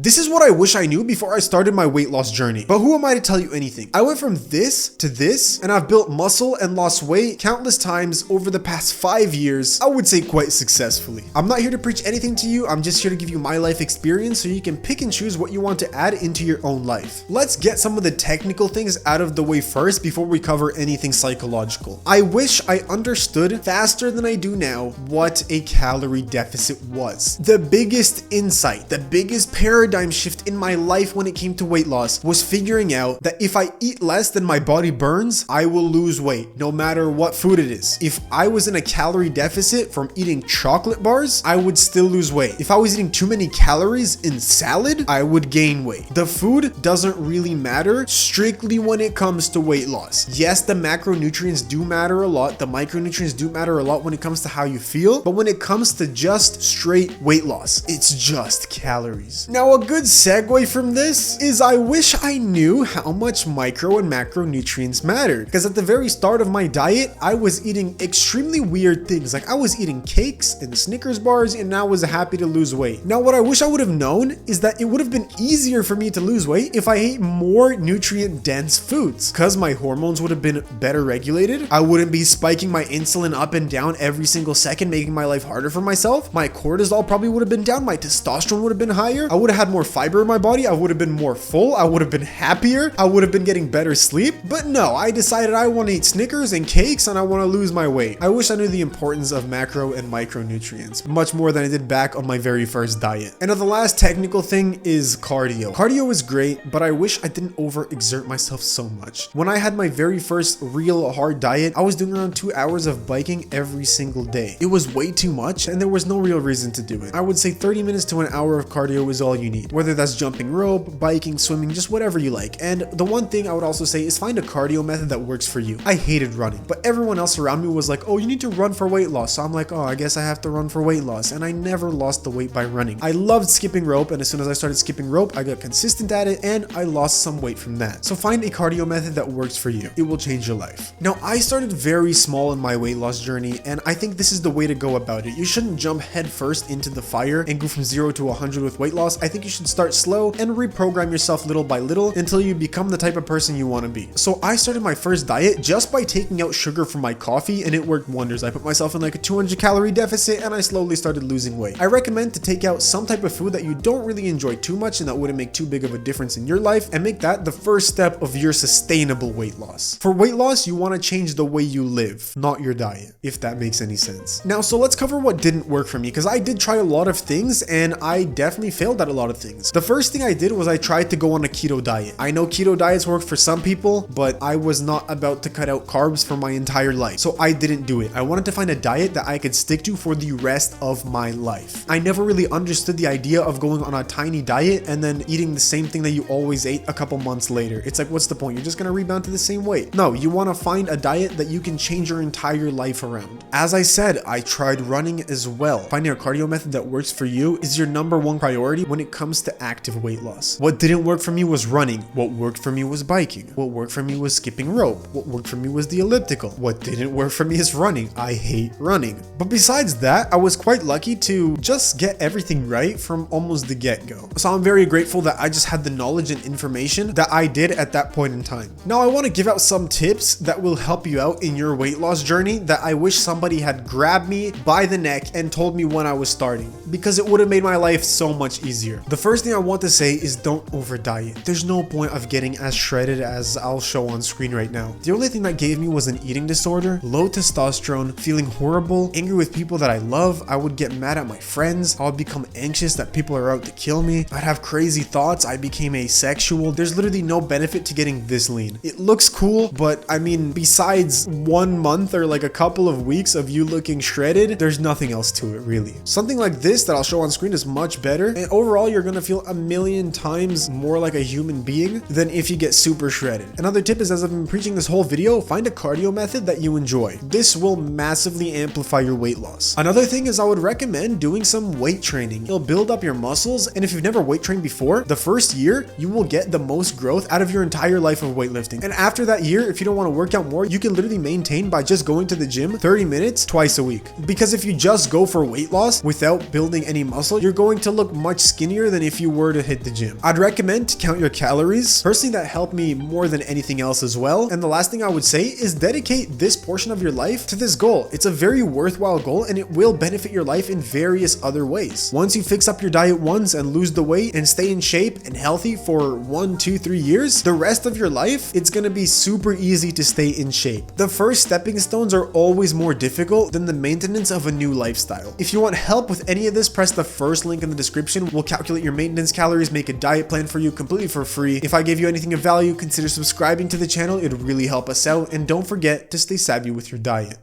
This is what I wish I knew before I started my weight loss journey. But who am I to tell you anything? I went from this to this, and I've built muscle and lost weight countless times over the past 5 years, I would say quite successfully. I'm not here to preach anything to you, I'm just here to give you my life experience so you can pick and choose what you want to add into your own life. Let's get some of the technical things out of the way first before we cover anything psychological. I wish I understood faster than I do now what a calorie deficit was. The biggest insight, the biggest paradigm shift in my life when it came to weight loss was figuring out that if I eat less than my body burns, I will lose weight no matter what food it is. If I was in a calorie deficit from eating chocolate bars, I would still lose weight. If I was eating too many calories in salad, I would gain weight. The food doesn't really matter strictly when it comes to weight loss. Yes, the macronutrients do matter a lot. The micronutrients do matter a lot when it comes to how you feel, but when it comes to just straight weight loss, it's just calories. Now, a good segue from this is I wish I knew how much micro and macronutrients mattered, because at the very start of my diet, I was eating extremely weird things. Like I was eating cakes and Snickers bars and I was happy to lose weight. Now, what I wish I would have known is that it would have been easier for me to lose weight if I ate more nutrient dense foods, because my hormones would have been better regulated. I wouldn't be spiking my insulin up and down every single second, making my life harder for myself. My cortisol probably would have been down. My testosterone would have been higher. I would have had more fiber in my body. I would have been more full. I would have been happier. I would have been getting better sleep. But no, I decided I want to eat Snickers and cakes and I want to lose my weight. I wish I knew the importance of macro and micronutrients much more than I did back on my very first diet. And the last technical thing is cardio. Cardio is great, but I wish I didn't overexert myself so much. When I had my very first real hard diet, I was doing around 2 hours of biking every single day. It was way too much and there was no real reason to do it. I would say 30 minutes to an hour of cardio is all you need, whether that's jumping rope, biking, swimming, just whatever you like. And the one thing I would also say is find a cardio method that works for you. I hated running, but everyone else around me was like, oh, you need to run for weight loss. So I'm like, oh, I guess I have to run for weight loss. And I never lost the weight by running. I loved skipping rope, and as soon as I started skipping rope, I got consistent at it and I lost some weight from that. So find a cardio method that works for you. It will change your life. Now, I started very small in my weight loss journey, and I think this is the way to go about it. You shouldn't jump headfirst into the fire and go from 0 to 100 with weight loss. I think you should start slow and reprogram yourself little by little until you become the type of person you want to be. So I started my first diet just by taking out sugar from my coffee, and it worked wonders. I put myself in like a 200 calorie deficit and I slowly started losing weight. I recommend to take out some type of food that you don't really enjoy too much and that wouldn't make too big of a difference in your life, and make that the first step of your sustainable weight loss. For weight loss, you want to change the way you live, not your diet, if that makes any sense. Now, so let's cover what didn't work for me, because I did try a lot of things and I definitely failed at a lot of things. The first thing I did was I tried to go on a keto diet. I know keto diets work for some people, but I was not about to cut out carbs for my entire life, so I didn't do it. I wanted to find a diet that I could stick to for the rest of my life. I never really understood the idea of going on a tiny diet and then eating the same thing that you always ate a couple months later. It's like, what's the point? You're just gonna rebound to the same weight. No, you wanna find a diet that you can change your entire life around. As I said, I tried running as well. Finding a cardio method that works for you is your #1 priority when it comes to active weight loss. What didn't work for me was running. What worked for me was biking. What worked for me was skipping rope. What worked for me was the elliptical. What didn't work for me is running. I hate running. But besides that, I was quite lucky to just get everything right from almost the get-go. So I'm very grateful that I just had the knowledge and information that I did at that point in time. Now, I want to give out some tips that will help you out in your weight loss journey that I wish somebody had grabbed me by the neck and told me when I was starting, because it would have made my life so much easier. The first thing I want to say is don't over diet. There's no point of getting as shredded as I'll show on screen right now. The only thing that gave me was an eating disorder, low testosterone, feeling horrible, angry with people that I love. I would get mad at my friends. I would become anxious that people are out to kill me. I'd have crazy thoughts. I became asexual. There's literally no benefit to getting this lean. It looks cool, but I mean, besides 1 month or like a couple of weeks of you looking shredded, there's nothing else to it really. Something like this that I'll show on screen is much better, and overall you're gonna feel a million times more like a human being than if you get super shredded. Another tip is, as I've been preaching this whole video, find a cardio method that you enjoy. This will massively amplify your weight loss. Another thing is I would recommend doing some weight training. It'll build up your muscles, and if you've never weight trained before, the first year you will get the most growth out of your entire life of weightlifting. And after that year, if you don't want to work out more, you can literally maintain by just going to the gym 30 minutes twice a week. Because if you just go for weight loss without building building any muscle, you're going to look much skinnier than if you were to hit the gym. I'd recommend to count your calories. Personally, that helped me more than anything else as well. And the last thing I would say is dedicate this portion of your life to this goal. It's a very worthwhile goal and it will benefit your life in various other ways. Once you fix up your diet once and lose the weight and stay in shape and healthy for 1, 2, 3 years, the rest of your life, it's gonna be super easy to stay in shape. The first stepping stones are always more difficult than the maintenance of a new lifestyle. If you want help with any of this, press the first link in the description. We'll calculate your maintenance calories, make a diet plan for you completely for free. If I gave you anything of value, consider subscribing to the channel. It would really help us out. And don't forget to stay savvy with your diet.